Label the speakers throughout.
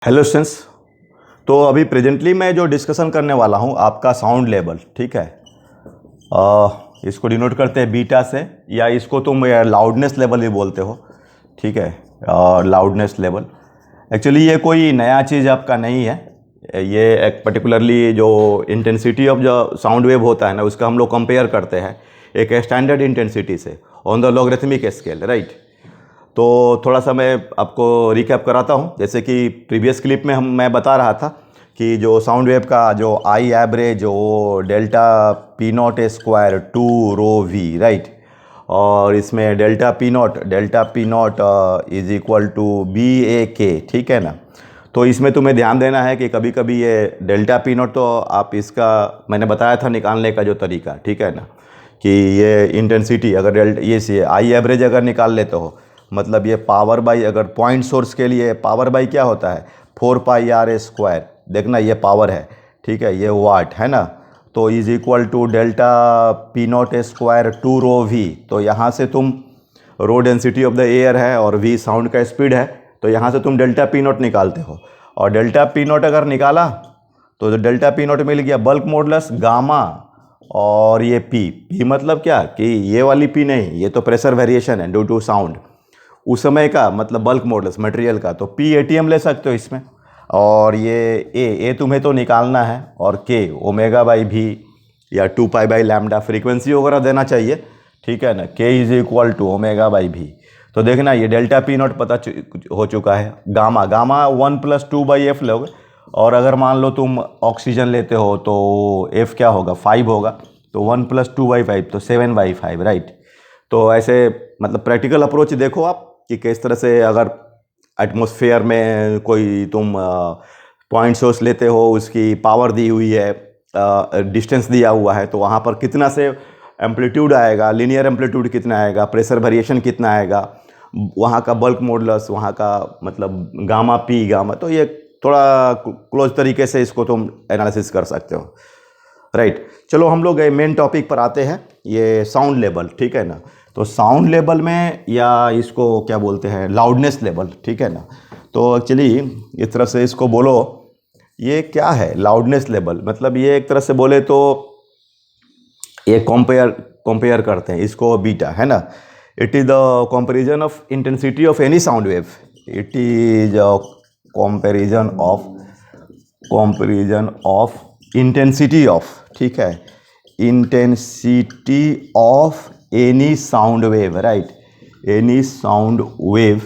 Speaker 1: Hello students. तो अभी presently मैं जो डिस्कशन करने वाला हूँ आपका साउंड लेवल, ठीक है। इसको डिनोट करते हैं बीटा से, या इसको तुम लाउडनेस लेवल भी बोलते हो, ठीक है। लाउडनेस लेवल एक्चुअली ये कोई नया चीज़ आपका नहीं है। ये एक पर्टिकुलरली जो इंटेंसिटी ऑफ जो साउंड वेव होता है ना, उसका हम लोग कंपेयर करते हैं एक स्टैंडर्ड इंटेंसिटी से on the logarithmic scale, right. तो थोड़ा सा मैं आपको रिकैप कराता हूँ। जैसे कि प्रीवियस क्लिप में मैं बता रहा था कि जो साउंड वेव का जो आई एवरेज वो delta P not square 2 ρ v, right. और इसमें delta P naught is equal to B A K, ठीक है ना। तो इसमें तुम्हें ध्यान देना है कि कभी कभी ये डेल्टा पी नॉट, तो आप इसका मैंने बताया था निकालने का जो तरीका, ठीक है ना, कि ये इंटेंसिटी अगर ये आई एवरेज अगर निकाल लेते हो, मतलब ये पावर बाई, अगर पॉइंट सोर्स के लिए पावर बाई क्या होता है 4πr²। देखना ये पावर है, ठीक है, ये वाट है ना। तो is equal to delta P not square 2 ρ v। तो यहाँ से तुम rho density of the air है और v साउंड का स्पीड है, तो यहाँ से तुम डेल्टा पी नॉट निकालते हो। और डेल्टा पी नॉट अगर निकाला तो डेल्टा पी नॉट मिल गया बल्क मॉडुलस गामा, और ये पी मतलब क्या कि ये वाली पी नहीं, ये तो प्रेशर वेरिएशन है ड्यू टू साउंड उस समय का, मतलब बल्क मॉडुलस मटेरियल का। तो पी एटीएम ले सकते हो इसमें। और ये ए तुम्हें तो निकालना है, और के ओमेगा बाई भी या 2π/λ फ्रीक्वेंसी वगैरह देना चाहिए, ठीक है ना। K is equal to omega by भी। तो देखना ये डेल्टा पी नॉट पता हो चुका है। गामा 1 + 2/f लोगे, और अगर मान लो तुम ऑक्सीजन लेते हो तो f क्या होगा 5 होगा, तो 1 + 2/5 तो 7/5, राइट। तो ऐसे मतलब प्रैक्टिकल अप्रोच देखो आप कि किस तरह से अगर एटमॉस्फेयर में कोई तुम पॉइंट सोर्स लेते हो, उसकी पावर दी हुई है, डिस्टेंस दिया हुआ है, तो वहाँ पर कितना से एम्पलीट्यूड आएगा, लीनियर एम्पलीट्यूड कितना आएगा, प्रेशर वेरिएशन कितना आएगा, वहाँ का बल्क मॉडुलस, वहाँ का मतलब गामा पी गामा। तो ये थोड़ा क्लोज तरीके से इसको तुम एनालिसिस कर सकते हो, राइट। चलो हम लोग मेन टॉपिक पर आते हैं, ये साउंड लेवल, ठीक है ना। तो साउंड लेवल में, या इसको क्या बोलते हैं, लाउडनेस लेवल, ठीक है ना। तो एक्चुअली इस तरह से इसको बोलो, ये क्या है लाउडनेस लेवल, मतलब ये एक तरह से बोले तो ये कंपेयर करते हैं इसको बीटा, है ना। It is the comparison of intensity of any sound wave. It is a comparison of intensity of, ठीक है, intensity of any sound wave, right, any sound wave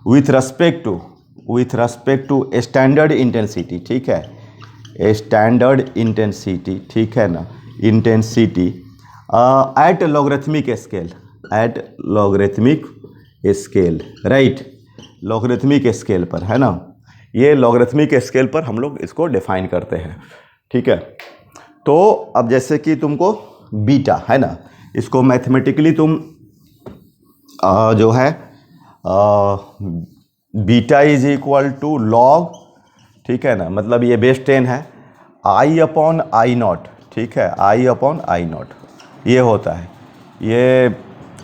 Speaker 1: with respect to standard intensity, ठीक है, standard intensity, ठीक है ना, intensity at logarithmic scale, right, logarithmic scale पर, है ना। ये लॉगरिथमिक स्केल पर हम लोग इसको डिफाइन करते हैं, ठीक है। तो अब जैसे कि तुमको बीटा, है ना, इसको मैथमेटिकली तुम जो है beta is equal to log, ठीक है ना, मतलब ये बेस 10 है, I/I0, ठीक है, I/I0 ये होता है, ये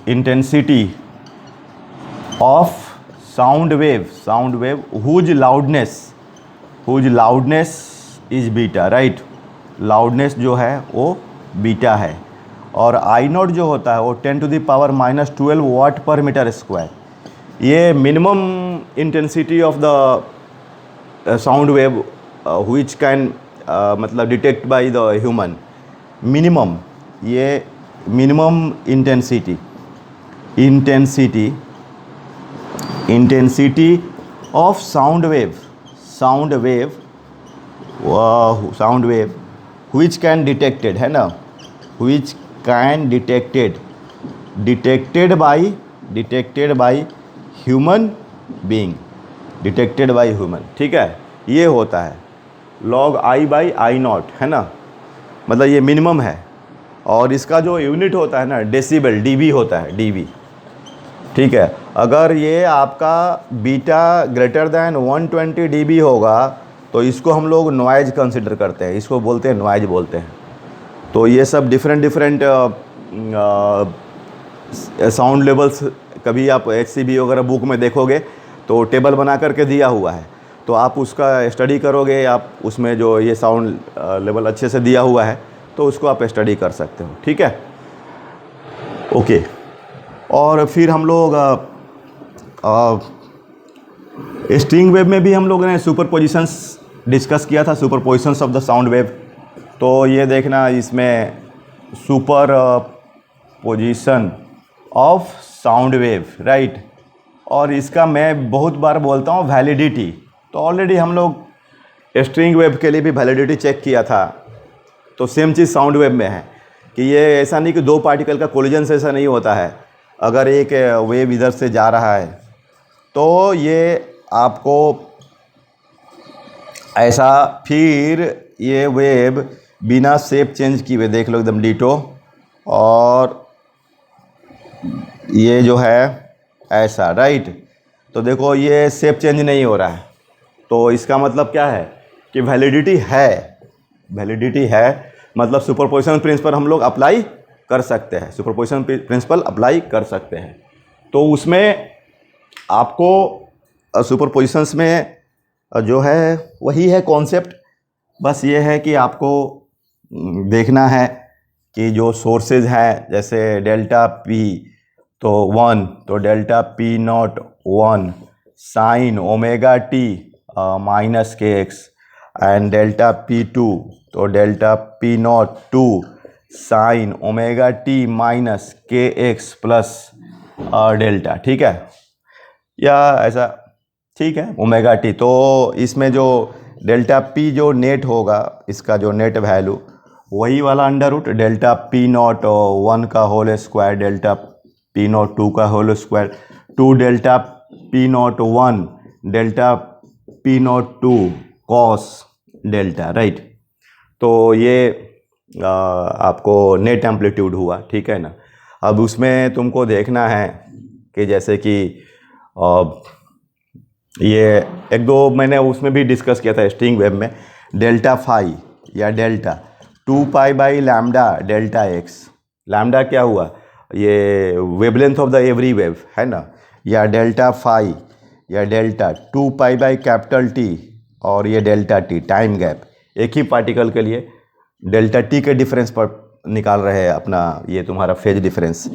Speaker 1: intensity of sound wave whose loudness is beta, right. Loudness जो है वो बीटा है। और I0 जो होता है वो 10⁻⁻12 वाट पर मीटर स्क्वायर। ये minimum intensity of the sound wave which can मतलब detect by the human. Minimum, ये minimum intensity of sound wave which can detected, है ना, which can detected by human being, detected by human, ठीक है। ये होता है log I/I0, है ना, मतलब ये मिनिमम है। और इसका जो यूनिट होता है ना डेसिबल, dB होता है, dB, ठीक है। अगर ये आपका बीटा ग्रेटर दैन 120 dB होगा तो इसको हम लोग नॉइज कंसिडर करते हैं, इसको बोलते हैं नॉइज बोलते हैं। तो ये सब डिफरेंट साउंड लेवल्स कभी आप XCB वगैरह बुक में देखोगे तो टेबल बना करके दिया हुआ है। तो आप उसका स्टडी करोगे, आप उसमें जो ये साउंड लेवल अच्छे से दिया हुआ है तो उसको आप स्टडी कर सकते हो, ठीक है। ओके, और फिर हम लोग स्ट्रिंग वेव में भी हम लोगों ने सुपर पोजिशंस डिस्कस किया था, super positions of the sound wave. तो ये देखना, इसमें super position of sound wave, right. और इसका मैं बहुत बार बोलता हूँ वैलिडिटी। तो ऑलरेडी हम लोग स्ट्रिंग वेव के लिए भी वैलिडिटी चेक किया था, तो सेम चीज़ साउंड वेव में है कि ये ऐसा नहीं कि दो पार्टिकल का कोलिजन से ऐसा नहीं होता है। अगर एक वेव इधर से जा रहा है तो ये आपको ऐसा, फिर ये वेव बिना शेप चेंज किए, देख लो एकदम डिटो, और ये जो है ऐसा, राइट। तो देखो ये शेप चेंज नहीं हो रहा है, तो इसका मतलब क्या है कि वैलिडिटी है। वैलिडिटी है मतलब सुपरपोजिशन प्रिंसिपल हम लोग अप्लाई कर सकते हैं, सुपरपोजिशन प्रिंसिपल अप्लाई कर सकते हैं। तो उसमें आपको सुपरपोजिशंस में जो है वही है कॉन्सेप्ट, बस ये है कि आपको देखना है कि जो सोर्सेज हैं, जैसे डेल्टा पी तो 1, तो delta P not 1 sine omega T minus के एक्स, एंड डेल्टा पी 2 तो delta P not 2 sine omega T minus के एक्स प्लस डेल्टा, ठीक है, या ऐसा, ठीक है, ओमेगा टी। तो इसमें जो डेल्टा पी जो नेट होगा, इसका जो नेट वैल्यू वही वाला under root delta P not 1 का whole square, delta P not 2 का whole square, 2 delta P not 1 delta P not 2 कॉस डेल्टा, राइट। तो ये आपको नेट एम्पलीट्यूड हुआ, ठीक है ना। अब उसमें तुमको देखना है कि जैसे कि ये एक दो मैंने उसमें भी डिस्कस किया था स्ट्रिंग वेव में, डेल्टा फाई या delta 2 pi by lambda delta x. Lambda क्या हुआ, ये wavelength of the every wave है ना, या डेल्टा फाई या delta 2 pi by capital T, और ये डेल्टा टी टाइम गैप, एक ही पार्टिकल के लिए डेल्टा टी के डिफरेंस पर निकाल रहे हैं अपना, ये तुम्हारा फेज डिफरेंस।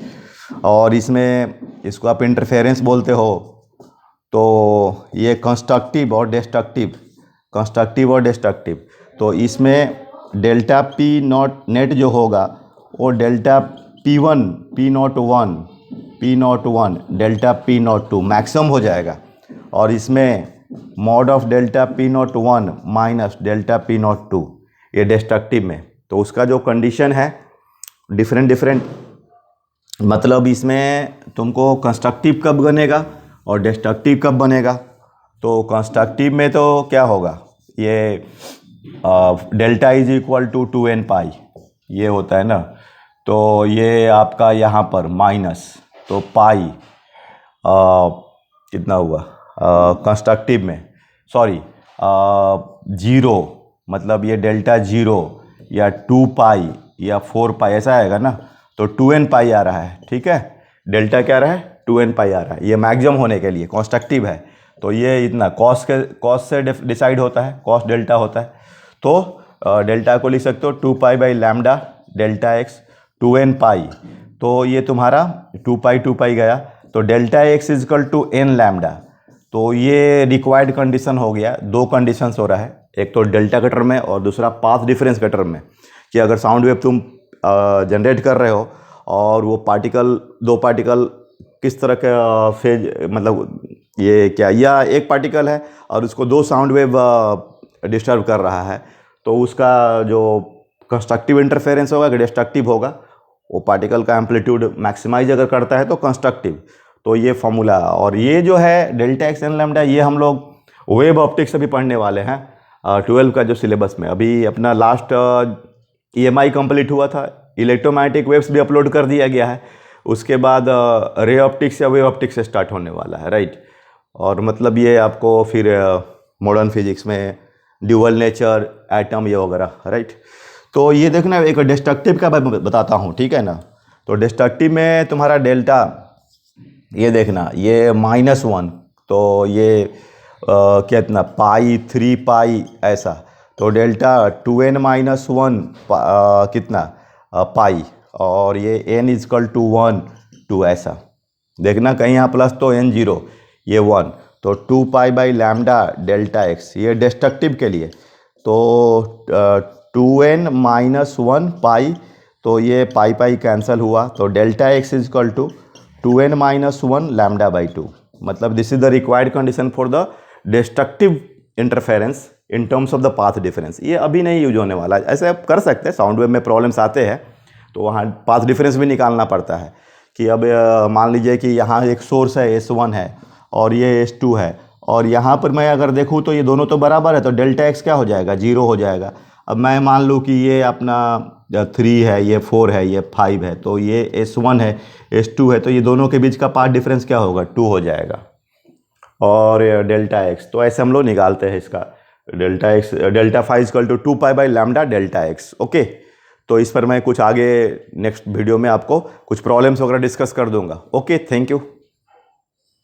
Speaker 1: और इसमें इसको आप इंटरफेरेंस बोलते हो। तो ये कंस्ट्रक्टिव और डिस्ट्रक्टिव, कंस्ट्रक्टिव और डिस्ट्रक्टिव, तो इसमें डेल्टा पी नॉट नेट जो होगा वो delta P 1 P not 1 P not 1 delta P not 2 maximum हो जाएगा, और इसमें mod of delta P not 1 minus delta P not 2 ये डिस्ट्रक्टिव में। तो उसका जो कंडीशन है डिफरेंट, मतलब इसमें तुमको कंस्ट्रक्टिव कब बनेगा और डिस्ट्रक्टिव कब बनेगा। तो कंस्ट्रक्टिव में तो क्या होगा, ये delta is equal to 2n pi, ये होता है ना। तो ये आपका यहाँ पर माइनस, तो पाई कितना हुआ कंस्ट्रक्टिव में, सॉरी 0, मतलब ये डेल्टा 0 या 2 पाई या 4 पाई ऐसा आएगा ना, तो 2n पाई आ रहा है, ठीक है। डेल्टा क्या रहा है, 2n पाई आ रहा है, ये मैक्सिमम होने के लिए कंस्ट्रक्टिव है। तो ये इतना कॉस से डिसाइड होता है, कॉस डेल्टा होता है। तो डेल्टा को लिख सकते हो 2 pi by lambda delta X 2n pi, तो ये तुम्हारा 2 पाई गया, तो delta X is equal to n lambda. तो ये रिक्वायर्ड कंडीशन हो गया, दो कंडीशंस हो रहा है, एक तो डेल्टा कटर में और दूसरा पाथ डिफरेंस कटर में, कि अगर साउंड वेव तुम जनरेट कर रहे हो और वो पार्टिकल, दो पार्टिकल किस तरह का फेज, मतलब ये क्या, या एक पार्टिकल है और उसको दो साउंड वेव डिस्टर्ब कर रहा है, तो उसका जो कंस्ट्रक्टिव इंटरफेरेंस होगा कि डिस्ट्रक्टिव होगा, वो पार्टिकल का एम्पलीट्यूड मैक्सिमाइज अगर करता है तो कंस्ट्रक्टिव। तो ये फॉर्मूला, और ये जो है डेल्टा एक्स एन लैम्डा, ये हम लोग वेब ऑप्टिक्स से भी पढ़ने वाले हैं 12 का जो सिलेबस में। अभी अपना लास्ट EMI कंप्लीट हुआ था, इलेक्ट्रोमैग्नेटिक वेव्स भी अपलोड कर दिया गया है, उसके बाद रे ऑप्टिक्स या वेव ऑप्टिक्स से स्टार्ट होने वाला है, राइट। और मतलब ये आपको फिर मॉडर्न फिजिक्स में ड्यूअल नेचर, एटम, ये वगैरह, राइट। तो ये देखना, एक डिस्ट्रक्टिव का मैं बताता हूँ, ठीक है ना। तो डिस्ट्रक्टिव में तुम्हारा डेल्टा, ये देखना, ये -1, तो ये कितना पाई 3 पाई ऐसा, तो डेल्टा 2n माइनस 1 कितना पाई, और ये n इजकल टू 1 2 ऐसा। देखना कहीं यहाँ प्लस तो n 0 ये 1, तो 2 pi by lambda delta x, ये डिस्ट्रक्टिव के लिए। तो 2n माइनस 1 पाई, तो ये पाई पाई कैंसिल हुआ, तो delta X is equal to 2n minus 1 lambda by 2। मतलब this is the required condition for the destructive interference in terms of the path difference. ये अभी नहीं यूज होने वाला, ऐसे आप कर सकते हैं, साउंड वेव में प्रॉब्लम्स आते हैं तो वहाँ पाथ डिफरेंस भी निकालना पड़ता है कि अब मान लीजिए कि यहाँ एक सोर्स है S1 है और ये S2 है, और यहाँ पर मैं अगर देखूँ तो ये दोनों तो बराबर है, तो डेल्टा एक्स क्या हो जाएगा, 0 हो जाएगा। अब मैं मान लूँ कि ये अपना 3 है, ये 4 है, ये 5 है, तो ये S1 है, S2 है, तो ये दोनों के बीच का पाथ डिफरेंस क्या होगा, 2 हो जाएगा। और डेल्टा एक्स, तो ऐसे हम लोग निकालते हैं इसका delta X, delta phi equal to 2 pi by lambda delta X. Okay, तो इस पर मैं कुछ आगे नेक्स्ट वीडियो में आपको कुछ प्रॉब्लम्स वगैरह डिस्कस कर दूंगा। Okay, thank you.